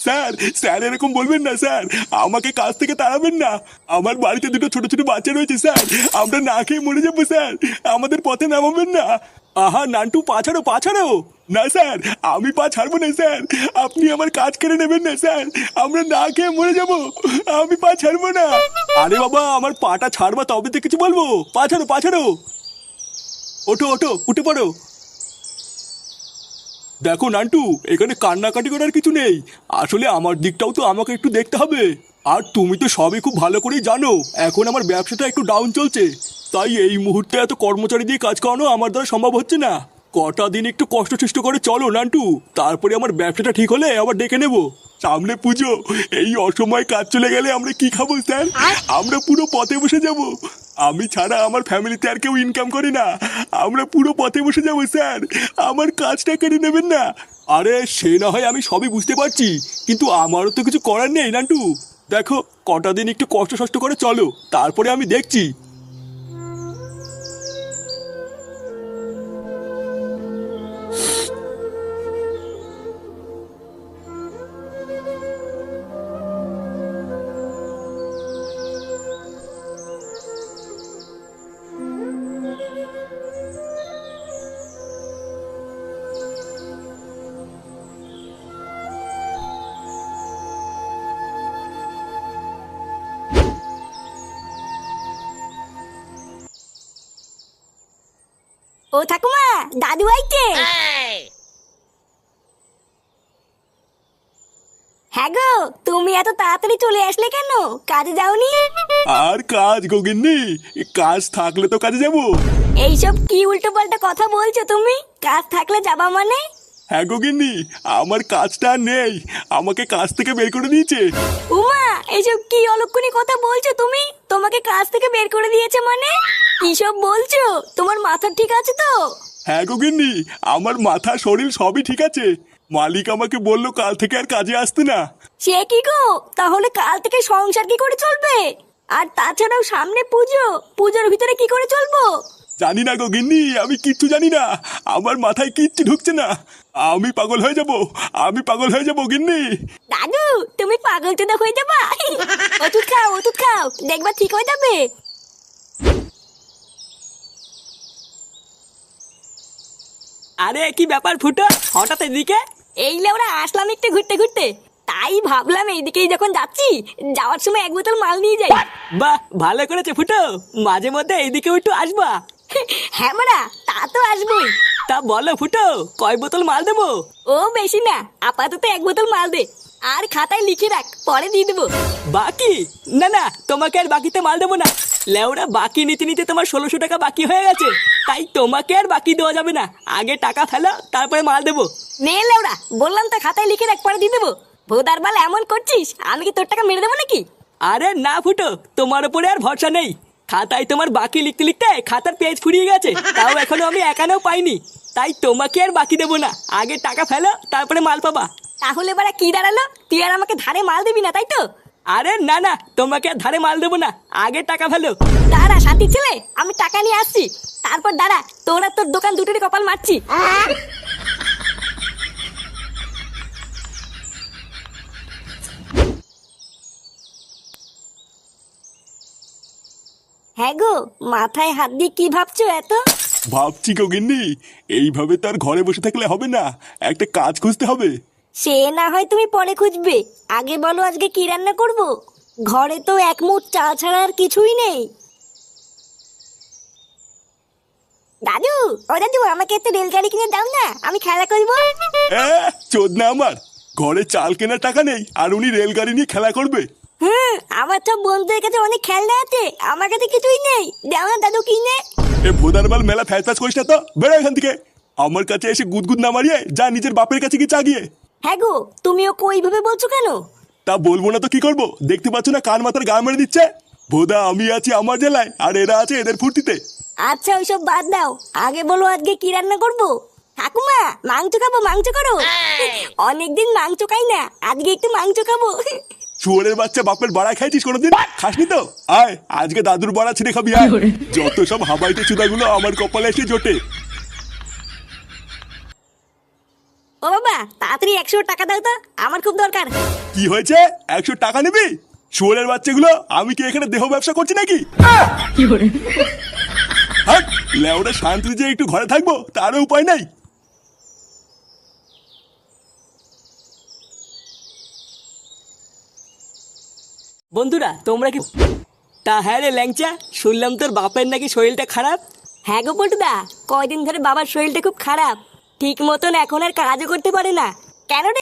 Sir sir এরকম বলবেন না স্যার, আমাকে কাজ থেকে তাড়াবেন না। আমার বাড়িতে দুটো ছোট ছোট বাচ্চা রয়েছে স্যার, আমরা না খেয়ে মরে যাবো স্যার, আমাদের পথে নামাবেন না। আহা নান্টু, পা ছাড়ো পা ছাড়ো। না স্যার, আমি পা ছাড়বো না স্যার, আপনি আমার কাজ কেড়ে নেবেন না স্যার, আমরা না খেয়ে মরে যাবো, আমি পা ছাড়বো না। আরে বাবা, আমার পাটা ছাড়বা তবে তো কিছু বলবো। পা ছাড়ো পা ছাড়ো। ওঠো ওঠো, উঠে পড়ো। দেখো নান্টু, এখানে কান্নাকাটি করার কিছু নেই, আসলে আমার দিকটাও তো আমাকে একটু দেখতে হবে। আর তুমি তো সবই খুব ভালো করেই জানো এখন আমার ব্যবসাটা একটু ডাউন চলছে, তাই এই মুহূর্তে এত কর্মচারী দিয়ে কাজ করানো আমার দ্বারা সম্ভব হচ্ছে না। কটা দিন একটু কষ্ট সৃষ্ট করে চলো নান্টু, তারপরে আমার ব্যবসাটা ঠিক হলে আবার ডেকে নেবো। সামনে পুজো, এই অসময়ে কাজ চলে গেলে আমরা কি খাবো স্যার? আমরা পুরো পথে বসে যাব। আমি ছাড়া আমার ফ্যামিলিতে আর কেউ ইনকাম করে না, আমরা পুরো পথে বসে যাবো স্যার, আমার কাজটা কেড়ে নেবেন না। আরে সে না হয় আমি সবই বুঝতে পারছি, কিন্তু আমারও তো কিছু করার নেই নান্টু। দেখো কটা দিন একটু কষ্ট সষ্ট করে চলো, তারপরে আমি দেখছি। ও ঠাকুমা, দাদু আইতে। হ্যাঁ গো, তুমি এত তাড়াতাড়ি চলে আসলে কেন? কাজে যাওনি? আর কাজ গোগিন্নি, কাজ থাকলে তো কাজে যাবো। এইসব কি উল্টো পাল্টা কথা বলছো তুমি? কাজ থাকলে যাবা মানে? হ্যাঁ গোগিন্নি, আমার কাজটা আর নেই, আমাকে কাজ থেকে বের করে দিয়েছে। উমা, এইসব কি অলক্ষণী কথা বলছো তুমি? তোমাকে কাজ থেকে বের করে দিয়েছে মানে? কিসব বলছো? তোমার মাথা ঠিক আছে তো? হ্যাঁ গোগিন্নি, আমার মাথা শরীর সবই ঠিক আছে, মালিক আমাকে বললো কাল থেকে আর কাজে আসতে না। সে কি গো, তাহলে কাল থেকে সংসার কি করে চলবে? আর তাছাড়াও সামনে পুজো, পুজোর ভিতরে কি করে চলবো? জানি না গোগিন্নি, আমি কিচ্ছু জানি না, আমার মাথায় কিচ্ছু ঢুকছে না, আমি পাগল হয়ে যাব, আমি পাগল হয়ে যাবো গিন্নি। দাদু, তুমি পাগল চোদা হয়ে যাবা। ওষুধ খাও ওষুধ খাও, দেখবা ঠিক হয়ে যাবে। আরে কি ব্যাপার ফুটো, হঠাৎ এদিকে? এই লেওরা আসলাম একটু ঘুরতে ঘুরতে, তাই ভাবলাম এইদিকেই যখন যাচ্ছি, যাওয়ার সময় এক বোতল মাল নিয়ে যাই। বাহ, ভালো করেছে ফুটো, মাঝে মধ্যে এইদিকেও একটু আসবা। হ্যাঁ মারা, তা তো আসবোই। তা বলো ফুটো, কয় বোতল মাল দেবো? ও বেশি না, আপাতত এক বোতল মাল দে, আর খাতায় লিখে রাখ, পরে দিয়ে দেবো। বাকি? না না, তোমাকে আর বাকিতে মাল দেবো না। লেওরা, বাকি নিতে নিতে তোমার 1600 টাকা বাকি হয়ে গেছে, তাই তোমাকে আর বাকি দেওয়া যাবে না, আগে টাকা ফেলো তারপরে মাল দেবো। নে লেওরা, বললাম তো খাতায় লিখে রাখ, পরে দিয়ে দেবো। ভোদার বাল এমন করছিস, আমি কি তোর টাকা মেরে দেবো নাকি? আরে না ফুটো, তোমার উপরে আর ভরসা নেই, খাতায় তোমার বাকি লিখতে লিখতে খাতার পেজ ফুরিয়ে গেছে, তাও এখনো আমি একানেও পাইনি, তাই তোমাকে আর বাকি দেবো না, আগে টাকা ফেলো তারপরে মাল পাবা। তাহলে এবার কি দাঁড়ালো, তুই আর আমাকে ধারে মাল দিবি না তাই তো? আরে না না, তোমাকে আর ধারে মাল দেবো না, আগে টাকা ফেলো। দাঁড়া শান্তি ছেলে, আমি টাকা নিয়ে আসছি, তারপর দাঁড়া, তোর আর তোর দোকান দুটোরই কপাল মারছি। হ্যাঁ গো, মাথায় হাত দিয়ে কি ভাবছো এত? ভাবছি গোগিন্নি, এইভাবে তো আর ঘরে বসে থাকলে হবে না, একটা কাজ খুঁজতে হবে। সে না হয় তুমি পরে খুঁজবে, আগে বলো আজকে কি রান্না করব? ঘরে তো এক মুঠ চাল ছাড়া আর কিছুই নেই। দাদু, ও দাদু, আমাকে একটা রেলগাড়ি কিনে দাও না, আমি খেলা করবো। চোদ না আমার, ঘরে চাল কেনার টাকা নেই আর উনি রেলগাড়ি নিয়ে খেলা করবে? হুম, আমার সব বন্ধুদের কাছে অনেক খেলনা আছে, আমার কাছে কিছুই নেই, দাও না দাদু কিনে। এ ভোদার বাল, মেলা ফ্যাচ ফ্যাচ করিস না তো, বেরো এখান থেকে। আমার কাছে এসে গুদগুদ না মারিয়ে যা নিজের বাপের কাছে কি চাগিয়ে। হ্যাঁ গো, তুমিও ওইভাবে বলছো কেন? তা বলবো না তো কি করবো, দেখতে পাচ্ছ না কান মাথার গা মেরে দিচ্ছে। ভোদা, আমি আছি আমার জেলায় আর এরা আছে এদের ফুর্তিতে। আচ্ছা ওইসব বাদ দাও, আগে বলো আজকে কি রান্না করবো। ঠাকুমা, মাংস খাবো, মাংস করো। অনেকদিন মাংস খাই না, আজকে একটু মাংস খাবো। শুয়োরের বাচ্চা, বাপের বাড়া খাইছিস কোনোদিন? খাসনি তো? আয় আজকে দাদুর বাড়া ছিঁড়ে খাবি আয়। যত সব হাবাইতে চুদাগুলো আমার কপালে এসে জোটে। ও বাবা, তা তাড়াতাড়ি 100 টাকা দাও তো, আমার খুব দরকার। কি হয়েছে? 100 টাকা নিবি? শুয়োরের বাচ্চাগুলো, আমি কি এখানে দেহ ব্যবসা করছি নাকি? হাট, লেওরা শান্তি যে একটু ঘরে থাকবো তারও উপায় নাই। বন্ধুরা তোমরা কি তা হ্যাঁ রে ল্যাংচা, শুনলাম তোর বাপের নাকি শরীরটা খারাপ। হ্যাঁ গো পল্টুদা, কয়দিন ধরে বাবার শরীরটা খুব খারাপ, ঠিক মতন এখন আর কাজও করতে পারে না। কেন রে?